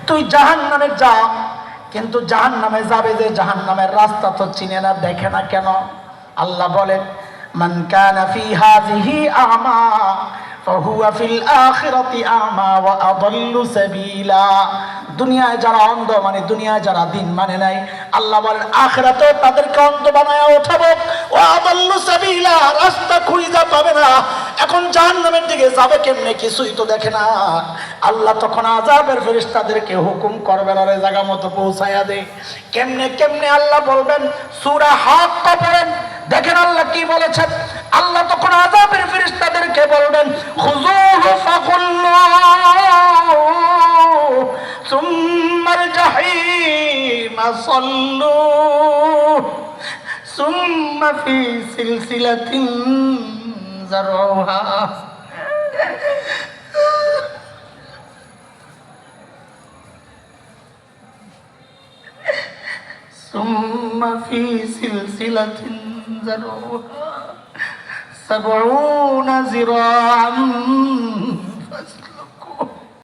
তুই জাহান্নামে যা। কিন্তু জাহান্নামে যাবে যে জাহান্নামের রাস্তা তো চিনে না, দেখে না কেন? আল্লাহ বলেন, মান কানা ফি হাযিহি আমা ফাহুয়া ফিল আখিরাতি আমা ওয়া আদাল্লু সাবিলা। দুনিয়ায় যারা অন্ধ, মানে দুনিয়ায় যারা দিন মানে নাই, আল্লাহ বলেন আখিরাতে তাদেরকে অন্ধ বানায়া ওঠাবো। ওয়া আদাল্লু সাবিলা, রাস্তা খুঁজে পাবে না। এখন জাহান্নামের দিকে যাবে কেমনে, কিছুই তো দেখে না। আল্লাহ তখন আযাবের ফেরেশতাদেরকে হুকুম করবেন, আরে জায়গা মতো পৌঁছায়া দে। কেমনে কেমনে আল্লাহ বলবেন, সূরা হাক্কা পড়েন, দেখেন আল্লাহ কি বলেছেন। আল্লাহ তখন আযাবের ফেরেশতাদেরকে বলবেন, খুযুহু ফাকুল্লু সুম্মাল জাহিমা সাল্লু সুম্মা ফি সিলসিলাতিন যারউহা ثم في سلسلة ذرعها 70 ذراعا